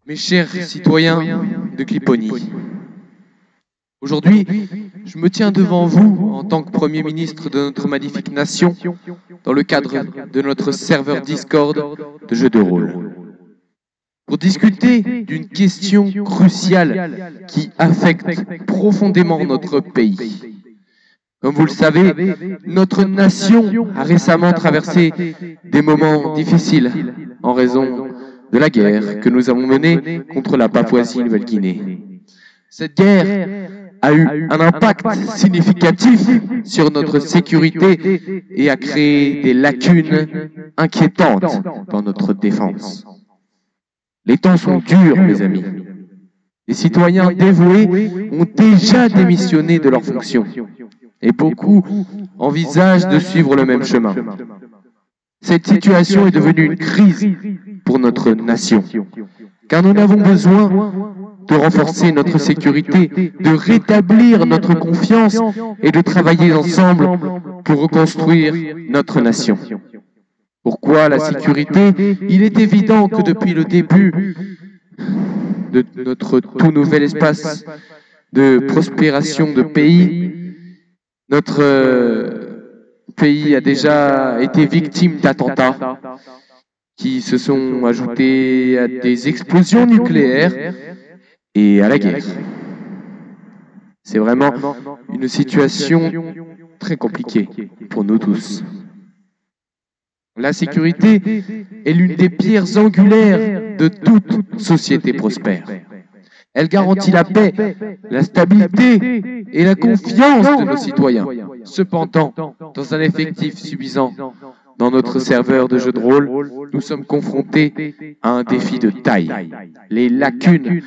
Mes chers citoyens de Clipony, aujourd'hui, je me tiens devant vous en tant que Premier ministre de notre magnifique nation dans le cadre de notre serveur Discord de jeux de rôle pour discuter d'une question cruciale qui affecte profondément notre pays. Comme vous le savez, notre nation a récemment traversé des moments difficiles en raison de la guerre que nous avons menée contre la Papouasie-Nouvelle-Guinée. Cette guerre a eu un impact significatif sur notre sécurité et a créé des lacunes inquiétantes dans notre défense. Les temps sont durs, mes amis. Les citoyens dévoués ont déjà démissionné de leurs fonctions et beaucoup envisagent de suivre le même chemin. Cette situation est devenue une crise pour notre nation, car nous avons besoin de renforcer notre sécurité, de rétablir notre confiance et de travailler ensemble pour reconstruire notre nation. Pourquoi la sécurité? Il est évident que depuis le début de notre tout nouvel espace de prospération de pays, notre pays a déjà été victime d'attentats qui se sont ajoutés à des explosions nucléaires et à la guerre. C'est vraiment une situation très compliquée pour nous tous. La sécurité est l'une des pierres angulaires de toute société prospère. Elle garantit la paix, la stabilité et la confiance de nos citoyens. Cependant, dans un effectif suffisant dans notre serveur de jeux de rôle, nous sommes confrontés à un défi de taille. Les lacunes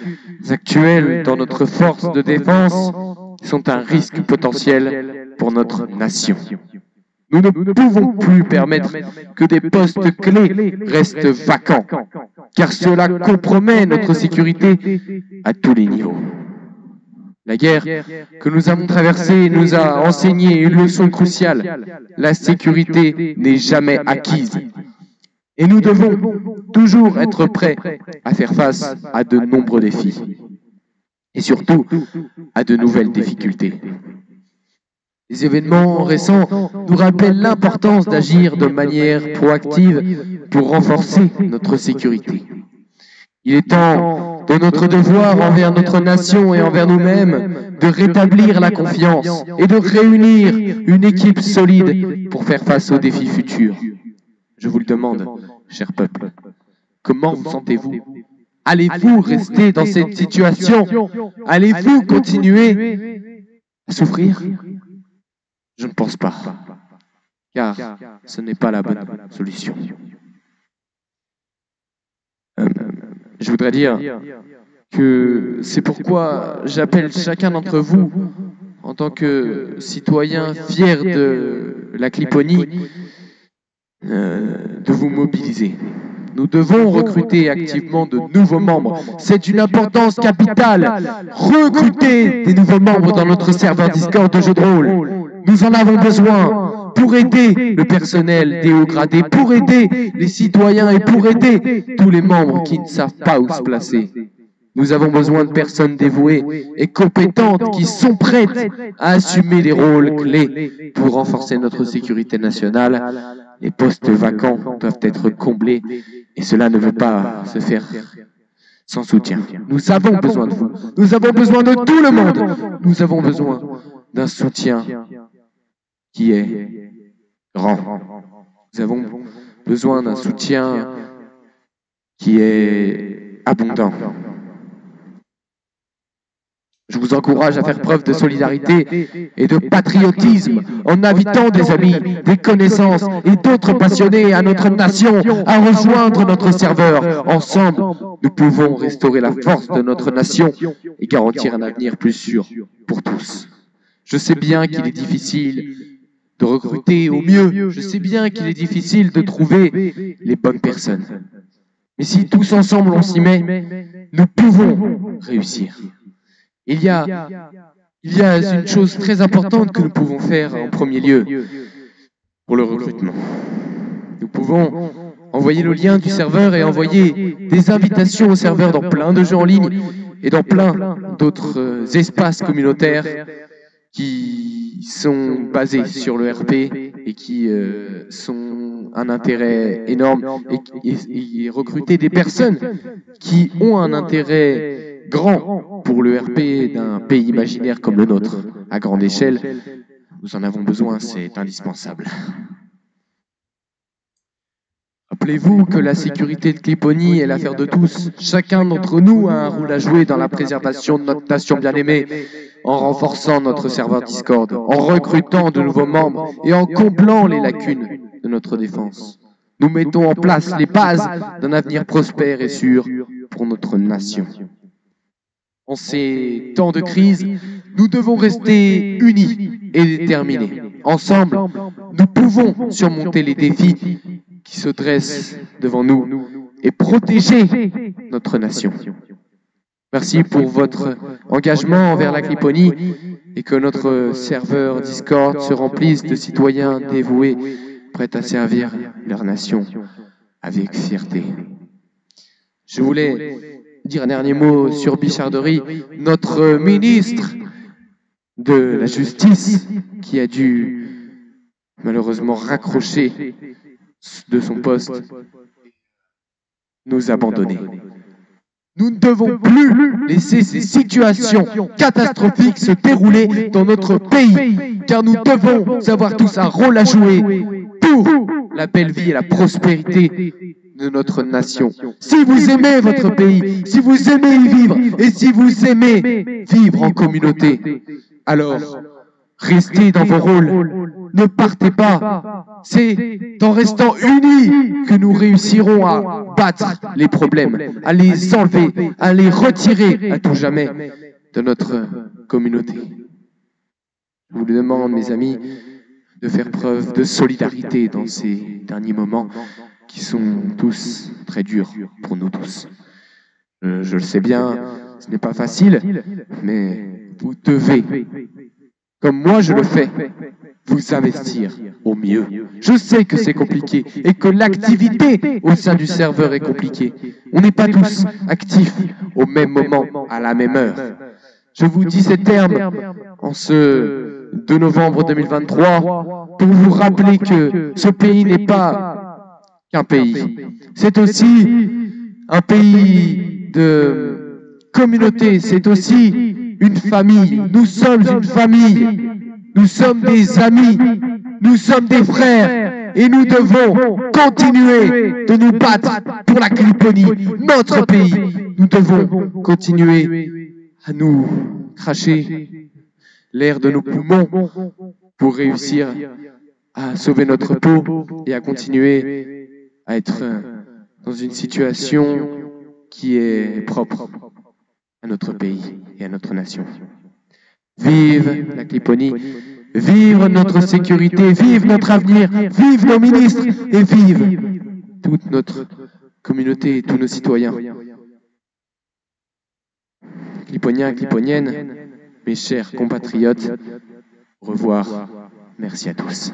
actuelles dans notre force de défense sont un risque potentiel pour notre nation. Nous ne pouvons plus permettre que des postes clés restent vacants, car cela compromet notre sécurité à tous les niveaux. La guerre que nous avons traversée nous a enseigné une leçon cruciale. La sécurité n'est jamais acquise. Et nous devons toujours être prêts à faire face à de nombreux défis. Et surtout, à de nouvelles difficultés. Les événements récents nous rappellent l'importance d'agir de manière proactive pour renforcer notre sécurité. Il est temps de notre devoir envers notre nation et envers nous-mêmes de rétablir la confiance et de réunir une équipe solide pour faire face aux défis futurs. Je vous le demande, cher peuple, comment vous sentez-vous? Allez-vous rester dans cette situation? Allez-vous continuer à souffrir? Je ne pense pas, car ce n'est pas la bonne solution. Je voudrais dire que c'est pourquoi j'appelle chacun d'entre vous, en tant que citoyen fier de la Clipony, de vous mobiliser. Nous devons recruter activement de nouveaux membres. C'est d'une importance capitale. Recruter des nouveaux membres dans notre serveur Discord de jeux de rôle. Nous en avons besoin pour aider le personnel des hauts gradés, pour aider les citoyens et pour aider tous les membres qui ne savent pas où se placer. Nous avons besoin de personnes dévouées et compétentes qui sont prêtes à assumer les rôles clés pour renforcer notre sécurité nationale. Les postes vacants doivent être comblés et cela ne veut pas se faire sans soutien. Nous avons besoin de vous. Nous avons besoin de tout le monde. Nous avons besoin d'un soutien qui est grand. Nous avons besoin d'un soutien qui est abondant. Je vous encourage à faire preuve de solidarité et de patriotisme en invitant des amis, des connaissances et d'autres passionnés à notre nation à rejoindre notre serveur. Ensemble, nous pouvons restaurer la force de notre nation et garantir un avenir plus sûr pour tous. Je sais bien qu'il est difficile de recruter au mieux. Je sais bien qu'il est difficile de trouver les bonnes personnes. Mais si tous ensemble on s'y met, nous pouvons réussir. Il y a une chose très importante que nous pouvons faire en premier lieu pour le recrutement. Nous pouvons Envoyez le lien du serveur et envoyez des invitations au serveur dans plein de jeux en ligne et dans plein d'autres espaces communautaires qui sont basés sur le RP et qui sont un intérêt énorme et recruter des personnes qui ont un intérêt grand pour le RP d'un pays imaginaire comme le nôtre, à grande échelle. Nous en avons besoin, c'est indispensable. Rappelez-vous que la sécurité de Clipony est l'affaire de tous. Chacun d'entre nous a un rôle à jouer dans la préservation de notre nation bien-aimée, en renforçant notre serveur Discord, en recrutant de nouveaux membres et en comblant les lacunes de notre défense. Nous mettons en place les bases d'un avenir prospère et sûr pour notre nation. En ces temps de crise, nous devons rester unis et déterminés. Ensemble, nous pouvons surmonter les défis qui se dressent devant nous et protéger notre nation. Merci pour votre engagement envers la Clipony et que notre serveur Discord se remplisse de citoyens dévoués, prêts à servir leur nation avec fierté. Je voulais dire un dernier mot sur Bicharderie, notre ministre de la Justice qui a dû malheureusement raccrocher de son poste, nous abandonner. Nous ne devons plus laisser ces situations catastrophiques se dérouler dans notre pays, car nous devons avoir tous un rôle à jouer pour la belle vie et la prospérité de notre nation. Si vous aimez votre pays, si vous aimez y vivre, et si vous aimez vivre en communauté, alors restez dans vos rôles. Ne partez pas. C'est en restant unis que nous réussirons à battre les problèmes, à les enlever, à les retirer à tout jamais de notre communauté. Je vous demande, mes amis, de faire preuve de solidarité dans ces derniers moments qui sont tous très durs pour nous tous. Je le sais bien, ce n'est pas facile, mais vous devez, comme moi je le fais, vous investir au mieux. Je sais que c'est compliqué et que l'activité au sein du serveur est compliquée. On n'est pas tous actifs au même moment, à la même heure. Je vous dis ces termes en ce 2 novembre 2023 pour vous rappeler que ce pays n'est pas qu'un pays. C'est aussi un pays de communauté, c'est aussi une famille. Nous sommes une famille. Nous sommes des amis, nous sommes des frères et nous devons continuer de nous battre pour la Clipony, notre pays. Nous devons continuer à nous cracher l'air de nos poumons pour réussir à sauver notre peau et à continuer à être dans une situation qui est propre à notre pays et à notre nation. Vive la Clipony, vive notre sécurité, vive notre avenir, vive nos ministres et vive toute notre communauté et tous nos citoyens. Cliponiens, Cliponiennes, mes chers compatriotes, au revoir, merci à tous.